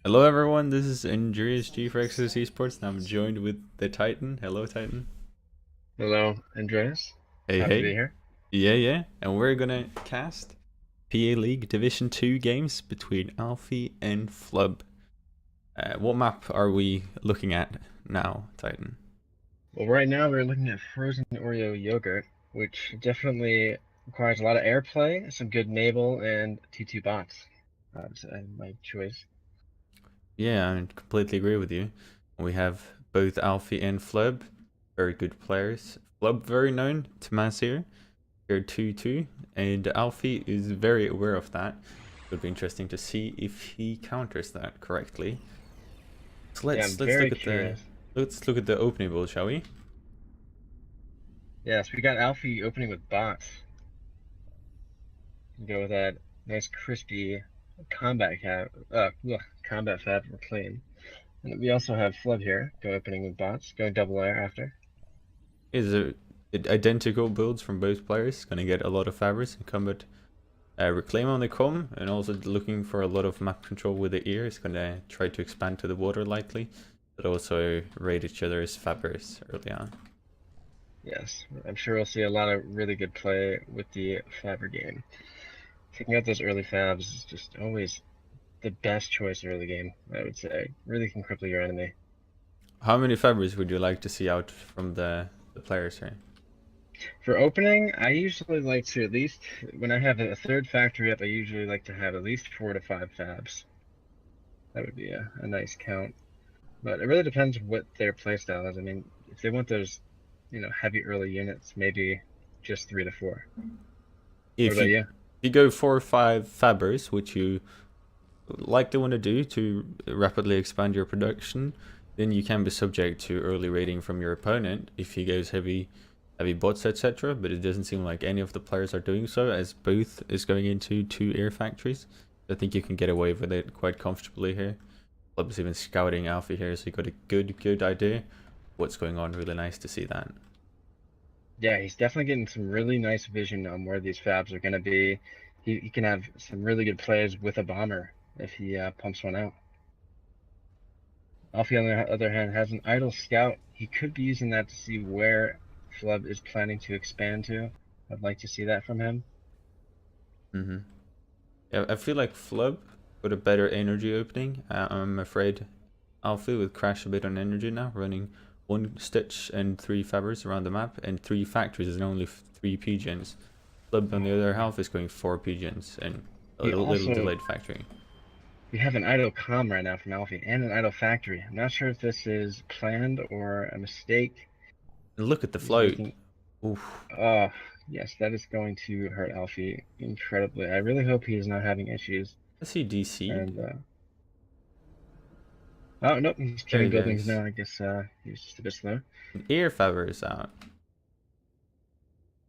Hello everyone, this is AndreasG for eSports, and I'm joined with the Titan. Hello Titan. Hello, Andreas. Hey Happy to be hey. here. Yeah. And we're gonna cast PA League Division 2 games between Alfy and flubb. What map are we looking at now, Titan? Well, right now we're looking at frozen Oreo yogurt, which definitely requires a lot of airplay, some good naval, and T2 bots. So my choice. Yeah, I completely agree with you. We have both Alfy and flubb, very good players. Flubb very known to mass here. They're 2-2, and Alfie is very aware of that. It would be interesting to see if he counters that correctly. So Yeah, let's I'm let's very look at the curious. let's look at the opening build, shall we? Yes, we got Alfy opening with bots. Go with that nice crispy combat fab reclaim. And we also have Flub here, go opening with bots, going double air after. Is it identical builds from both players? Gonna get a lot of favors and combat reclaim on the com, and also looking for a lot of map control with the ear. Is gonna try to expand to the water likely, but also raid each other's fabbers early on. Yes, I'm sure we'll see a lot of really good play with the Fabber game. Taking out those early fabs is just always the best choice early game, I would say. Really can cripple your enemy. How many fabbers would you like to see out from the players here? For opening, I usually like to at least, when I have a third factory up, I usually like to have at least 4 to 5 fabs. That would be a nice count. But it really depends what their playstyle is. I mean, if they want those, heavy early units, maybe just 3 to 4. What If about you you? go 4 or 5 fabbers, which you likely want to do to rapidly expand your production, then you can be subject to early raiding from your opponent if he goes heavy bots, etc. But it doesn't seem like any of the players are doing so, as both is going into 2 air factories. I think you can get away with it quite comfortably here. Club is even scouting Alpha here, so you got a good idea what's going on. Really nice to see that. Yeah, he's definitely getting some really nice vision on where these fabs are going to be. He can have some really good plays with a bomber if he pumps one out. Alfie, on the other hand, has an idle scout. He could be using that to see where Flub is planning to expand to. I'd like to see that from him. Mm-hmm. Yeah, I feel like Flub got a better energy opening. I'm afraid Alfie would crash a bit on energy now, running 1 stitch and 3 fabbers around the map, and 3 factories and only 3 pigeons. Flub on the other Yeah. half is going 4 pigeons and a He little also, delayed factory. we have an idle com right now from Alfie and an idle factory. I'm not sure if this is planned or a mistake. And look at the He's float. making Oof. Oh, yes, that is going to hurt Alfie incredibly. I really hope he is not having issues. I see DC'd. And oh nope, he's There killing he buildings goes. now. I guess he was just a bit slow. Air fabber is out.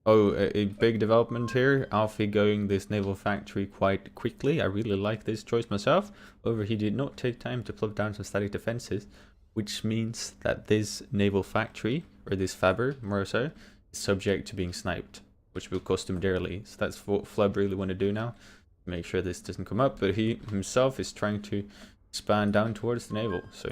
Oh, a big development here. Alfie going this naval factory quite quickly. I really like this choice myself. However, he did not take time to plug down some static defenses, which means that this naval factory, or this fabber more so, is subject to being sniped, which will cost him dearly. So that's what Flub really want to do now, make sure this doesn't come up. But he himself is trying to expand down towards the naval. So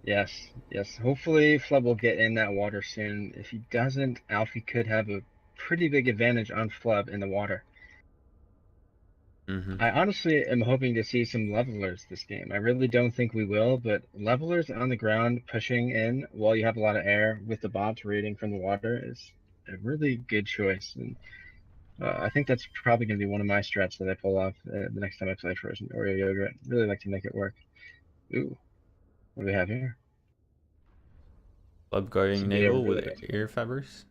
Yes, yes. Hopefully Flub will get in that water soon. If he doesn't, Alfie could have a pretty big advantage on Flub in the water. mm-hmm. I honestly am hoping to see some levelers this game. I really don't think we will, but levelers on the ground pushing in while you have a lot of air with the bots raiding from the water is a really good choice. And I think that's probably going to be one of my strats that I pull off the next time I play Frozen Oreo Yogurt. Really like to make it work. Ooh, what do we have here? Flub going This would be a naval really with nice one. air fabbers.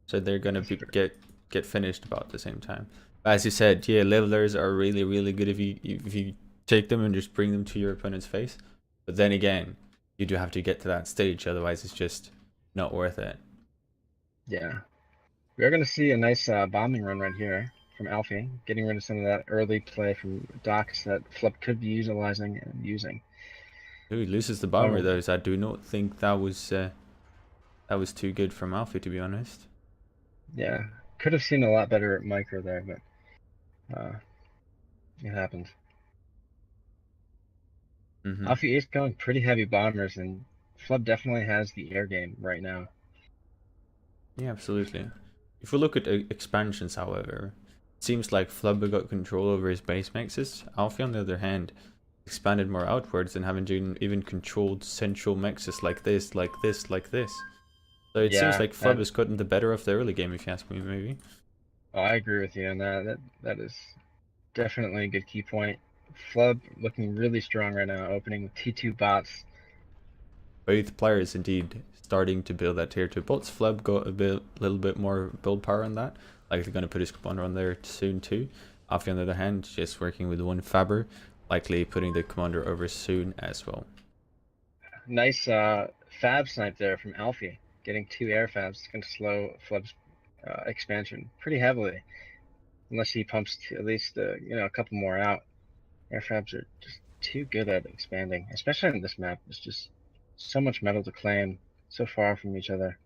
So they're gonna That's be pretty. get finished about the same time. But as you said, yeah, levelers are really good if you take them and just bring them to your opponent's face. But then again, you do have to get to that stage, otherwise it's just not worth it. Yeah, we are going to see a nice bombing run right here from Alfie, getting rid of some of that early play from docks that Flip could be utilizing and using. Ooh, he loses the bomber Oh, though, so I do not think that was too good from Alfie, to be honest. yeah, could have seen a lot better micro there, but It happens. Hmm. Alfy is going pretty heavy bombers, and Flubb definitely has the air game right now. Yeah, absolutely. If we look at expansions, however, it seems like Flubber got control over his base mixes. Alfie, on the other hand, expanded more outwards and haven't even controlled central mixes like this, like this, like this. So it seems Yeah, like Flub has gotten the better of the early game, if you ask me, maybe. I agree with you on that. That is definitely a good key point. Flubb looking really strong right now, opening with T2 bots. Both players indeed starting to build that tier 2 bots. Flub got little bit more build power on that. Like they're going to put his commander on there soon too. Alfie, on the other hand, just working with one Faber, likely putting the commander over soon as well. Nice fab snipe there from Alfy. Getting 2 air fabs is going to slow Flubb's expansion pretty heavily, unless he pumps at least a couple more out. Air fabs are just too good at expanding, especially on this map. There's just so much metal to claim, so far from each other.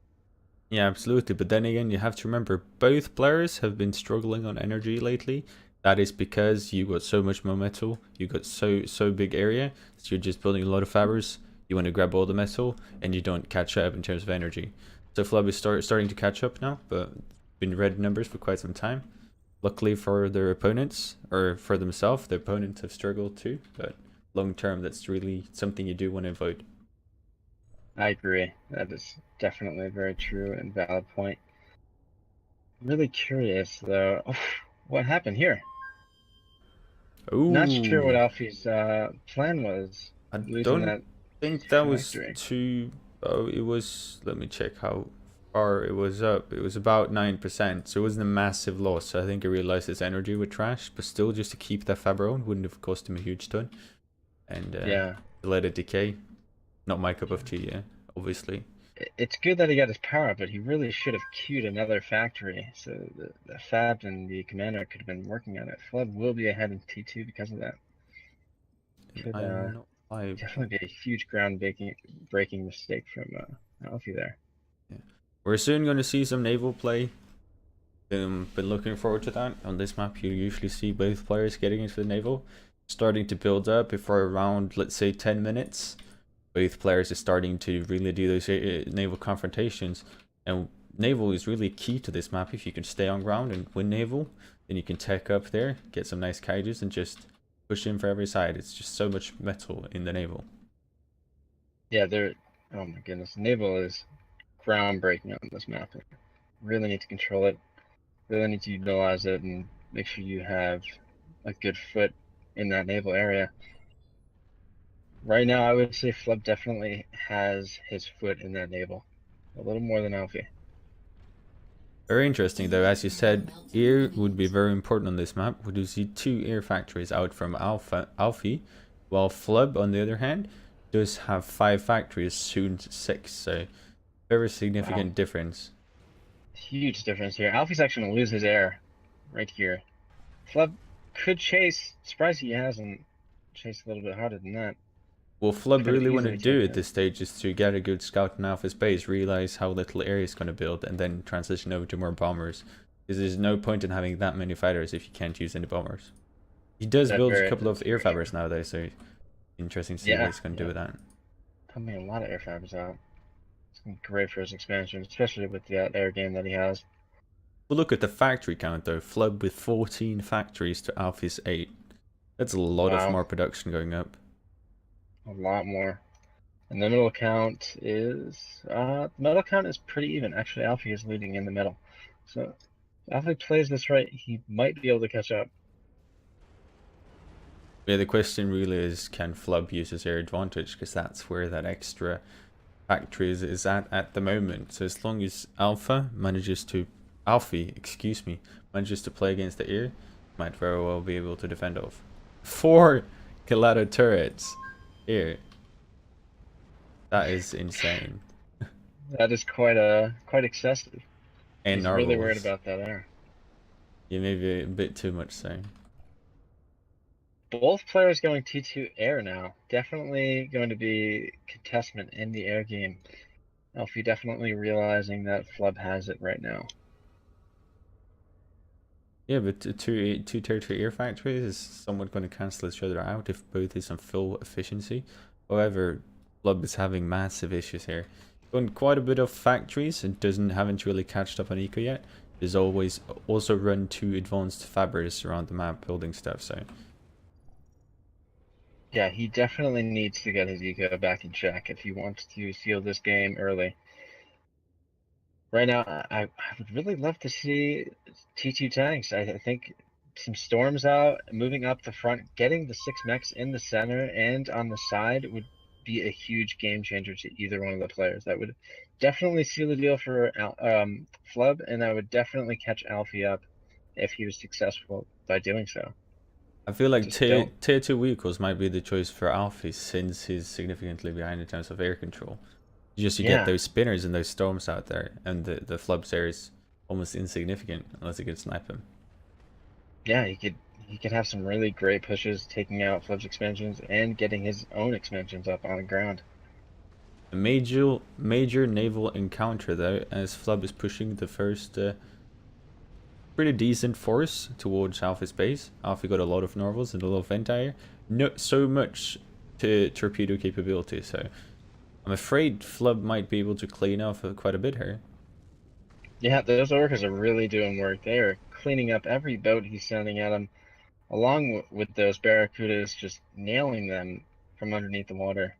Yeah, absolutely. But then again, you have to remember both players have been struggling on energy lately. That is because you got so much more metal, you got so big area, so you're just building a lot of fibers. You want to grab all the metal, and you don't catch up in terms of energy. So Flub is starting to catch up now, but been red numbers for quite some time. Luckily for their opponents, or for themselves, the opponents have struggled too. But long term, that's really something you do want to avoid. I agree. That is definitely a very true and valid point. Really curious though. What happened here? Not sure what Ooh. Alfie's plan was, I losing don't that think T2 that was factory. too. Oh, it was. Let me check how far it was up. It was about 9%, so it wasn't a massive loss. So I think he realized his energy would trash, but still, just to keep that Fabron wouldn't have cost him a huge ton. And Yeah. to let it decay, not my cup of tea, yeah, obviously. It's good that he got his power up, but he really should have queued another factory, so the Fab and the commander could have been working on it. Flood will be ahead in T2 because of that. And Could I'm not I. definitely be a huge breaking mistake from Alfie there. Yeah. We're soon going to see some naval play. Been looking forward to that. On this map, you usually see both players getting into the naval, starting to build up before around, let's say, 10 minutes. Both players are starting to really do those naval confrontations, and naval is really key to this map. If you can stay on ground and win naval, then you can tech up there, get some nice kaijus, and just push in for every side. It's just so much metal in the naval. Yeah, they're. Oh my goodness, Naval is groundbreaking on this map. Really need to control it. Really need to utilize it and make sure you have a good foot in that naval area. Right now, I would say Flub definitely has his foot in that naval. A little more than Alfie. Very interesting though, as you said, air would be very important on this map. We do see 2 air factories out from Alfy, while Flub, on the other hand, does have 5 factories, soon 6, so very Wow. significant difference. Huge difference here. Alfie's actually going to lose his air right here. Flub could chase. Surprised he hasn't chased a little bit harder than that. What Flub Could have really want to easily do taken at it. this stage is to get a good scout in Alpha's base, realize how little area is going to build, and then transition over to more bombers. Because there's no point in having that many fighters if you can't use any bombers. He does build a couple of That's air very true. fibers now though, so interesting to see what Yeah, he's going to do yeah. with that. Pumping a lot of air fibers out. It's gonna be great for his expansion, especially with the air game that he has. We'll look at the factory count though. Flub with 14 factories to Alpha's 8. That's a lot of Wow, more production going up. a lot more. And the middle count is the middle count is pretty even. Actually, Alfie is leading in the middle. So if Alfie plays this right, he might be able to catch up. Yeah, the question really is, can Flub use his air advantage? Because that's where that extra factory is at the moment. So as long as Alfie, excuse me, manages to play against the air, might very well be able to defend off. 4 Kalata turrets here. That is insane. That is quite excessive. And He's really worried narwhals. about that air. Yeah, maybe a bit too much so. Both players going T2 air now. Definitely going to be contestment in the air game. Alfie definitely realizing that Flub has it right now. Yeah, but two tier 2 air factories is somewhat going to cancel each other out if both is on full efficiency. However, flubb is having massive issues here. On quite a bit of factories and haven't really catched up on eco yet. There's always also run 2 advanced fabbers around the map building stuff, so Yeah, he definitely needs to get his eco back in check if he wants to seal this game early. Right now, I would really love to see T2 tanks. I think some storms out, moving up the front, getting the 6 mechs in the center and on the side would be a huge game changer to either one of the players. That would definitely seal the deal for Flubb, and that would definitely catch Alfy up if he was successful by doing so. I feel like Just don't. tier 2 vehicles might be the choice for Alfie since he's significantly behind in terms of air control. You get Yeah, those spinners and those storms out there, and the flubb's air is almost insignificant unless you can snipe him. yeah, he could have some really great pushes taking out Flubb's expansions and getting his own expansions up on the ground. A major naval encounter though, as Flubb is pushing the first pretty decent force towards Alpha's base. Alpha got a lot of Norvals and a lot of Ventire. Not so much to torpedo capability, so I'm afraid Flubb might be able to clean off quite a bit here. Yeah, those orcas are really doing work. They are cleaning up every boat he's sending at him, along with those barracudas, just nailing them from underneath the water.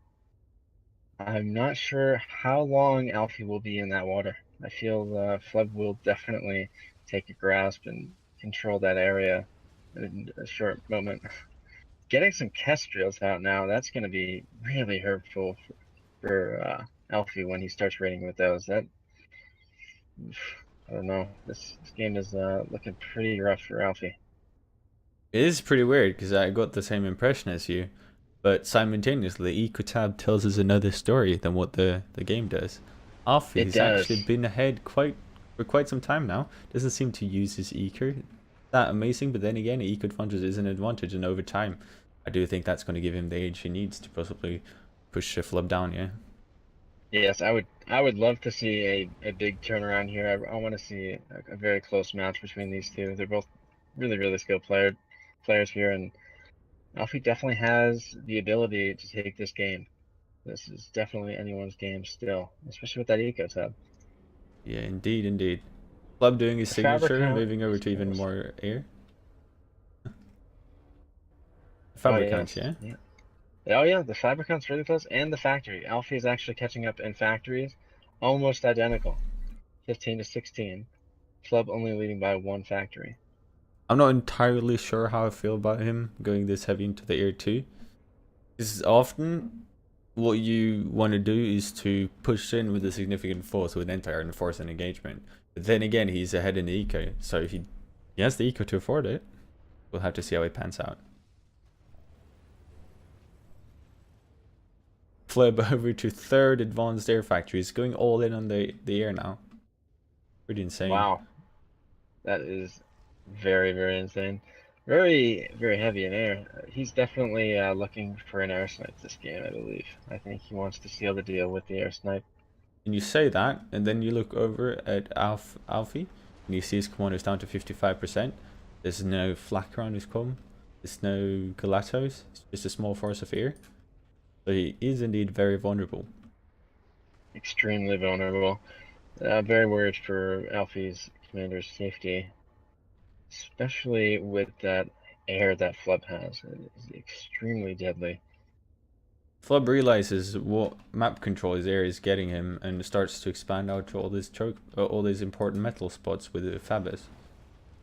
I'm not sure how long Alfie will be in that water. I feel Flood will definitely take a grasp and control that area in a short moment. Getting some kestrels out now, that's going to be really hurtful for Alfie when he starts raiding with those. That I don't know. This game is looking pretty rough for Alfie. It is pretty weird because I got the same impression as you, but simultaneously, Eco Tab tells us another story than what the game does. Alfie It has actually does. been ahead for quite some time now. Doesn't seem to use his eco that amazing, but then again, eco advantage is an advantage, and over time, I do think that's going to give him the age he needs to possibly push a flub down. Yeah. Yes, I would love to see a big turnaround here. I want to see a very close match between these two. They're both really skilled players here, and Alfie definitely has the ability to take this game. This is definitely anyone's game still, especially with that eco tab. Yeah, indeed, indeed. Flub doing his The signature, Fabricant moving over is to even close. more air. Oh Fabricant, yes, yeah. yeah. Oh yeah, the Fabricant's really close, and the factory. Alfie is actually catching up in factories, almost identical, 15 to 16. Club only leading by one factory. I'm not entirely sure how I feel about him going this heavy into the air too. This is often what you want to do is to push in with a significant force with entire and force an engagement. But then again, he's ahead in the eco, so he has the eco to afford it. We'll have to see how it pans out. Flip over to third advanced air factory. He's going all in on the air now. Pretty insane. Wow, that is very insane. Very heavy in air. He's definitely looking for an air snipe this game, I believe. I think he wants to seal the deal with the air snipe. And you say that, and then you look over at Alfy, and you see his commander's down to 55%. There's no flak around his com. There's no Galatos. It's just a small force of air. So he is indeed very vulnerable. Extremely vulnerable. Very worried for Alfie's commander's safety, especially with that air that Flub has. It is extremely deadly. Flub realizes what map control his area is getting him and starts to expand out to all these important metal spots with the Fabus.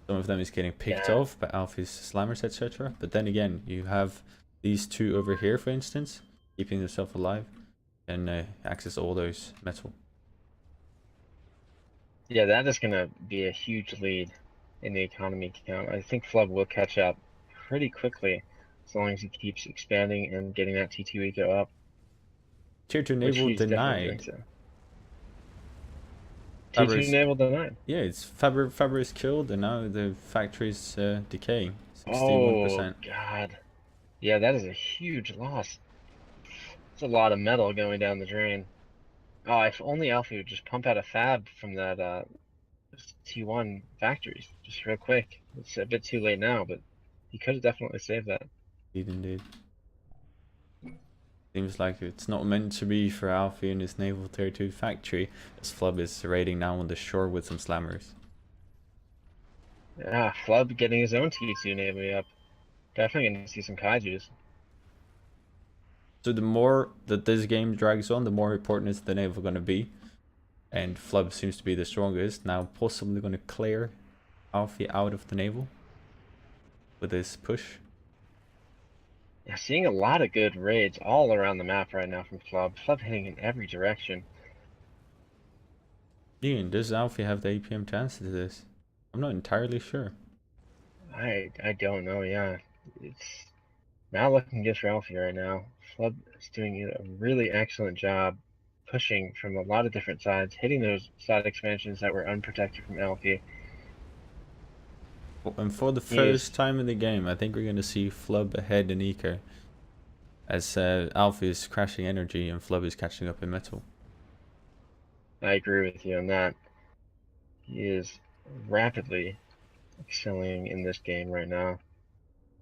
Some of them is getting picked Yeah. off by Alfie's slammers, etc. But then again, you have these two over here, for instance, keeping themselves alive and access all those metal. Yeah, that is going to be a huge lead in the economy count. I think Flub will catch up pretty quickly as long as he keeps expanding and getting that T2 eco up, Tier 2 which naval he's definitely doing denied. so. T2 Faber's, enabled denied. yeah, it's Faber is killed and now the factory's decaying. Oh 61%. God. Yeah, that is a huge loss. It's a lot of metal going down the drain. Oh, if only Alfie would just pump out a fab from that T1 factories just real quick. It's a bit too late now, but he could have definitely saved that. Indeed. Seems like it's not meant to be for Alfy and his naval tier 2 factory, as Flubb is raiding now on the shore with some slammers. Yeah, flubb getting his own T2 navy up. Definitely gonna see some kaijus. So the more that this game drags on, the more important is the naval going to be. And Flubb seems to be the strongest. Now possibly going to clear Alfy out of the naval with this push. Yeah, seeing a lot of good raids all around the map right now from flubb. Flubb hitting in every direction. Ian, does Alfy have the APM to answer to this? I'm not entirely sure. I don't know, yeah. It's not looking good for Alfy right now. Flubb is doing a really excellent job pushing from a lot of different sides, hitting those side expansions that were unprotected from Alfy. And for the first time in the game, I think we're going to see Flubb ahead in eco. As Alfy is crashing energy and Flubb is catching up in metal. I agree with you on that. He is rapidly excelling in this game right now.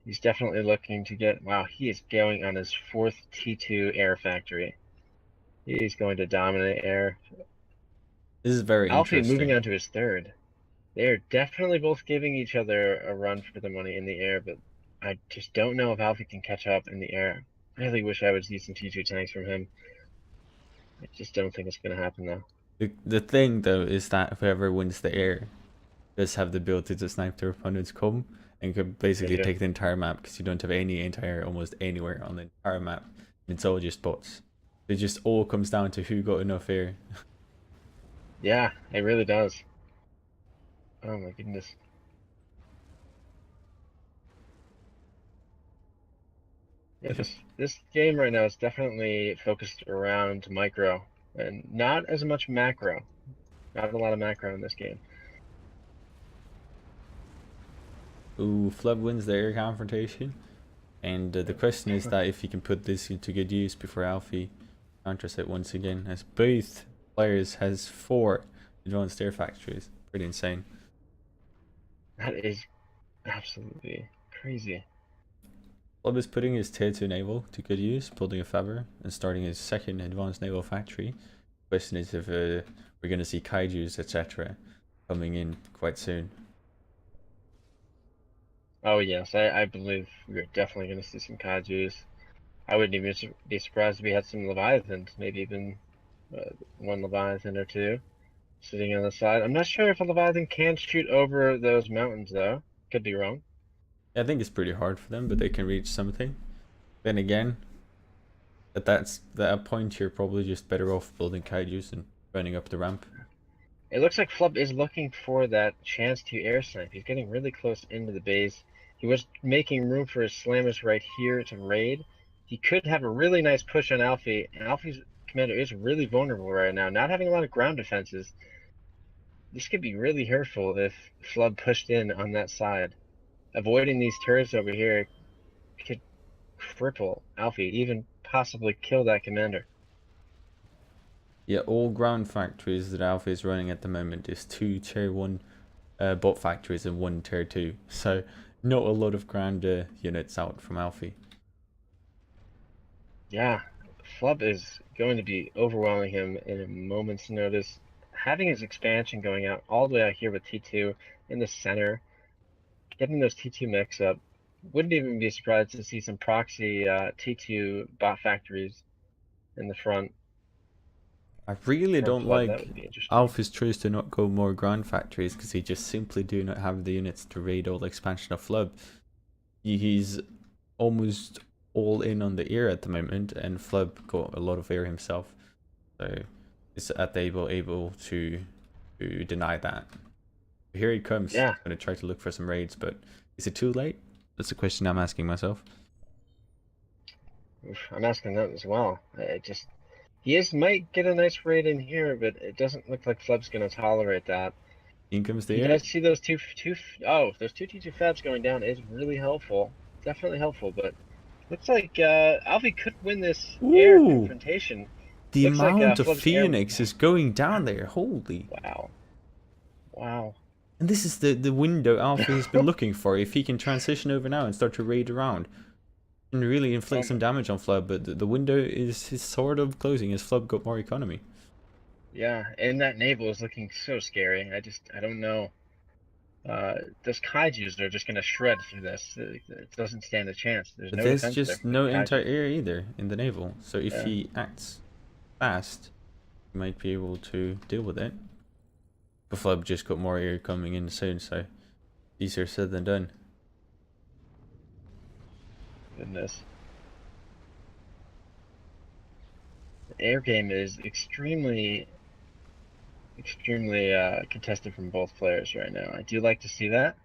He's definitely looking to get, wow, he is going on his 4th T2 air factory. He's going to dominate air. This is very Alfy interesting. moving on to his 3rd. They are definitely both giving each other a run for the money in the air, but I just don't know if Alfy can catch up in the air. I really wish I would see some T2 tanks from him. I just don't think it's going to happen though. The thing though is that whoever wins the air does have the ability to snipe their opponent's comb and could basically take the entire map, because you don't have any anti-air almost anywhere on the entire map. It's all just bots. It just all comes down to who got enough air. Yeah, it really does. Oh my goodness. Yeah, this game right now is definitely focused around micro and not as much macro. Not a lot of macro in this game. Ooh, Flubb wins the air confrontation. And the question is that if he can put this into good use before Alfy counters it once again, as both players has 4 advanced air factories. Pretty insane. That is absolutely crazy. Flubb is putting his tier 2 naval to good use, building a Faber and starting his 2nd advanced naval factory. Question is if we're going to see kaijus, etc. coming in quite soon. Oh yes, I believe we're definitely going to see some kaijus. I wouldn't even be surprised if we had some leviathans, maybe even one leviathan or 2 sitting on the side. I'm not sure if a leviathan can shoot over those mountains though. Could be wrong. I think it's pretty hard for them, but they can reach something. Then again, at that point, you're probably just better off building kaijus and running up the ramp. It looks like Flubb is looking for that chance to air snipe. He's getting really close into the base. He was making room for his slammers right here to raid. He could have a really nice push on Alfy, and Alfy's commander is really vulnerable right now, not having a lot of ground defenses. This could be really hurtful if Flubb pushed in on that side. Avoiding these turrets over here could cripple Alfy, even possibly kill that commander. Yeah, all ground factories that Alfy is running at the moment is 2 tier 1 bot factories and 1 tier 2. So not a lot of ground units out from Alfy. Yeah, Flubb is going to be overwhelming him in a moment's notice. Having his expansion going out all the way out here with T2 in the center, getting those T2 mix up, wouldn't even be surprised to see some proxy T2 bot factories in the front. I really don't Flubb. That like would be interesting. Alpha's choice to not go more ground factories, because he just simply do not have the units to raid all the expansion of Flubb. He's almost all in on the air at the moment, and Flubb got a lot of air himself. So is able to deny that. Here he comes. Yeah. I'm going to try to look for some raids, but is it too late? That's a question I'm asking myself. I'm asking that as well. He might get a nice raid in here, but it doesn't look like Flubb's going to tolerate that. In comes the He air. does see those those two T2 fabs going down is really helpful. Definitely helpful, but looks like Alfy could win this air confrontation. The Looks like amount of Flubb's Phoenix is going down there. Holy. Wow. Wow. And this is the window Alfy has been looking for. If he can transition over now and start to raid around and really inflict some damage on Flubb, but the window is sort of closing as Flubb got more economy. Yeah, and that naval is looking so scary. I don't know. Those kaijus are just gonna shred through this. It doesn't stand a chance. There's But no there's defense there just from the no kaijus. anti-air either in the naval, so if Yeah. he acts fast, he might be able to deal with it. But Flubb just got more air coming in soon, so easier said than done. Goodness. The air game is extremely contested from both players right now. I do like to see that.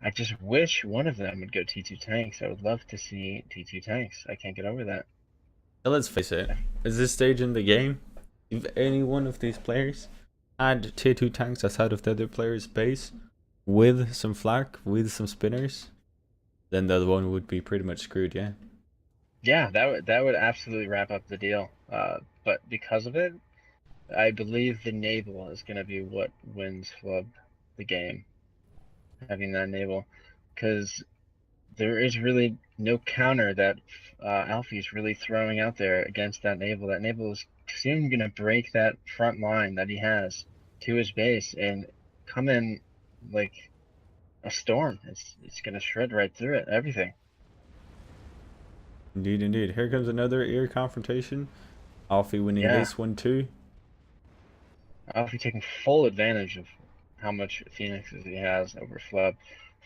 I just wish one of them would go T2 tanks. I would love to see T2 tanks. I can't get over that. Now let's face it, at this stage in the game, if any one of these players had tier 2 tanks outside of the other player's base with some flak, with some spinners, then the other one would be pretty much screwed, yeah. Yeah, that would absolutely wrap up the deal. But because of it, I believe the naval is going to be what wins Flubb the game. Having that naval, because there is really no counter that Alfy is really throwing out there against that naval. That naval is soon going to break that front line that he has to his base and come in like a storm. It's going to shred right through it. Everything. Indeed, indeed. Here comes another air confrontation. Alfy winning Yeah, this one too. Alfy taking full advantage of how much Phoenixes he has over Flubb.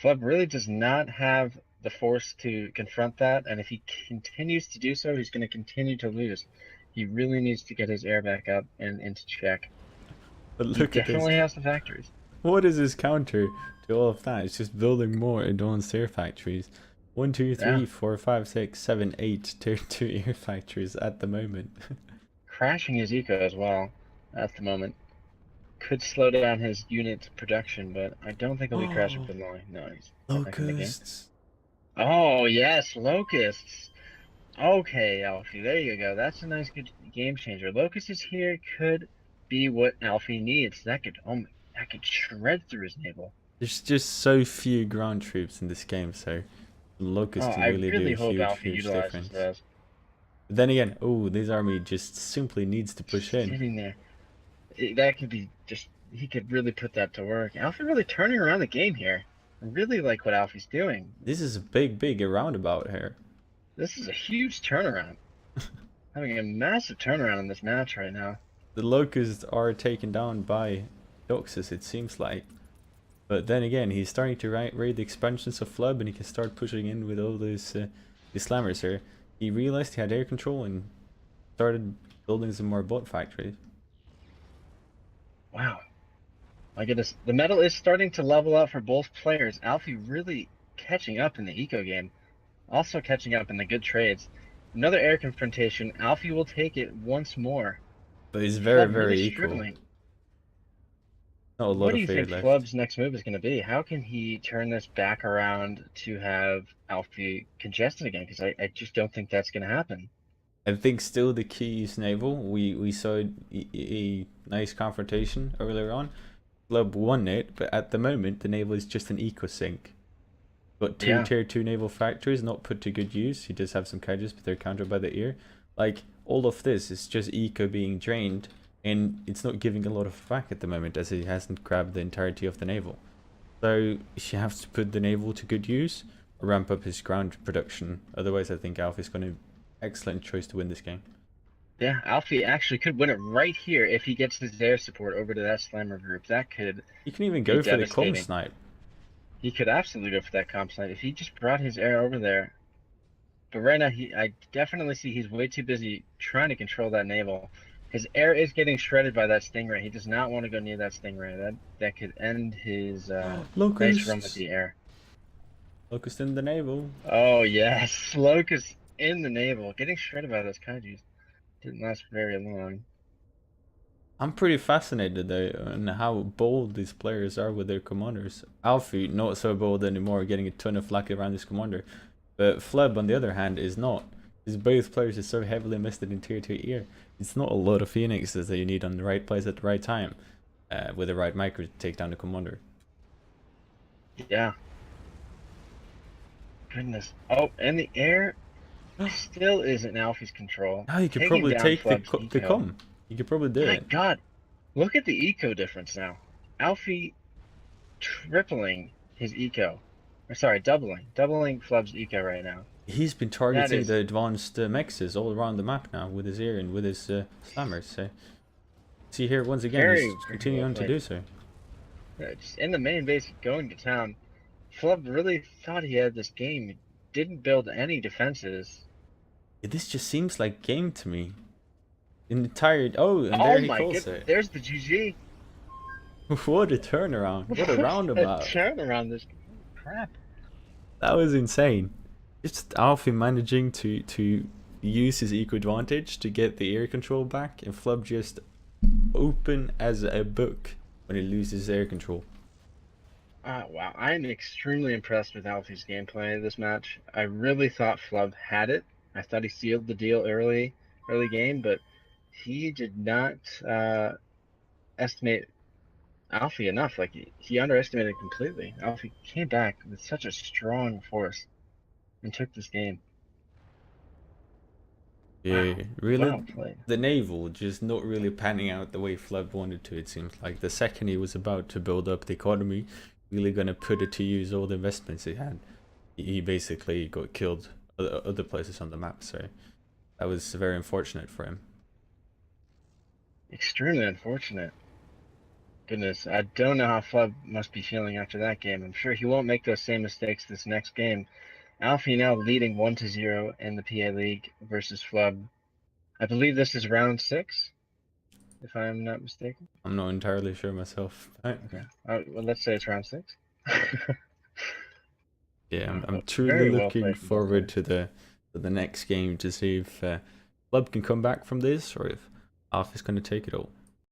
Flubb really does not have the force to confront that, and if he continues to do so, he's going to continue to lose. He really needs to get his air back up and into check. But He look at this. definitely has the factories. What is his counter to all of that? It's just building more advanced air factories. 1, 2, 3, Yeah. 4, 5, 6, 7, 8 tier 2 air factories at the moment. Crashing his eco as well at the moment. Could slow down his unit production, but I don't think he'll be crashing Oh, for long. No, he's back in the game. locusts. Oh, yes, locusts. Okay, Alfie, there you go. That's a nice good game changer. Locust is here could be what Alfie needs. That could shred through his navel. There's just so few ground troops in this game, so Oh, locusts I really do really a hope huge, Alfie huge utilizes difference. those. But then again, oh, this army just simply needs to push Just in. sitting there. That could be just, he could really put that to work. Alfie really turning around the game here. I really like what Alfie's doing. This is a big roundabout here. This is a huge turnaround. Having a massive turnaround in this match right now. The locusts are taken down by Doxus, it seems like. But then again, he's starting to raid the expansions of Flubb, and he can start pushing in with all those slammers here. He realized he had air control and started building some more bot factories. Wow. My goodness. The metal is starting to level out for both players. Alfie really catching up in the eco game. Also catching up in the good trades. Another air confrontation. Alfie will take it once more. But it's Flubb very really equal. struggling. Not a What lot do of you air think left. Flubb's next move is going to be? How can he turn this back around to have Alfie congested again? Because I just don't think that's going to happen. I think still the key is naval. We saw a nice confrontation earlier on. Flubb won it, but at the moment the naval is just an eco sink. Got two Yeah. tier 2 naval factories not put to good use. He does have some cages, but they're countered by the ear. Like, all of this is just eco being drained, and it's not giving a lot of back at the moment as he hasn't grabbed the entirety of the naval. So he has to put the naval to good use or ramp up his ground production. Otherwise, I think Alfy's going to excellent choice to win this game. Yeah, Alfie actually could win it right here if he gets his air support over to that slammer group. That could He can even be go for the comp devastating. snipe. He could absolutely go for that comp site if he just brought his air over there. But right now, I definitely see he's way too busy trying to control that naval. His air is getting shredded by that stingray. He does not want to go near that stingray. That could end his nice run with Locusts! the air. Locust in the naval. Oh yes, Locust in the naval, getting shredded by those kaijus. Didn't last very long. I'm pretty fascinated though on how bold these players are with their commanders. Alfy not so bold anymore, getting a ton of flak around his commander. But Flubb on the other hand is not. Because both players are so heavily invested in tier 2 ear. It's not a lot of phoenixes that you need on the right place at the right time. with the right micro to take down the commander. Yeah. Goodness. Oh, and the air still isn't in Alfy's control. Now you could Taking probably down take the Flubb's the eco. com. You could probably do My it. God, look at the eco difference now. Alfy tripling his eco. Or sorry, doubling Flubb's eco right now. He's been That targeting is the advanced mexes all around the map now with his air and with his slammers. So see here once again, he's very, very well continuing to played. do so. Just in the main base, going to town. Flubb really thought he had this game. He didn't build any defenses. Yeah, this just seems like game to me. Entire and Oh there he my calls goodness, it. there's the GG. What a turnaround! What a A roundabout! turnaround this crap. That was insane. Just Alfy managing to use his eco advantage to get the air control back, and Flubb just open as a book when he loses air control. Wow, I am extremely impressed with Alfie's gameplay this match. I really thought Flubb had it. I thought he sealed the deal early game, but he did not estimate Alfie enough. Like he underestimated completely. Alfie came back with such a strong force and took this game. Yeah, Wow, really, well played. the naval just not really panning out the way Flubb wanted to. It seems like the second he was about to build up the economy, really gonna put it to use all the investments he had, he basically got killed other places on the map. So that was very unfortunate for him. Extremely unfortunate. Goodness, I don't know how Flubb must be feeling after that game. I'm sure he won't make those same mistakes this next game. Alfie now leading 1-0 in the PA League versus Flubb. I believe this is round 6, if I'm not mistaken. I'm not entirely sure myself. Okay. Well, let's say it's round 6. Yeah, I'm truly Very well looking played from both forward players. to the next game to see if Club can come back from this or if Alf is going to take it all.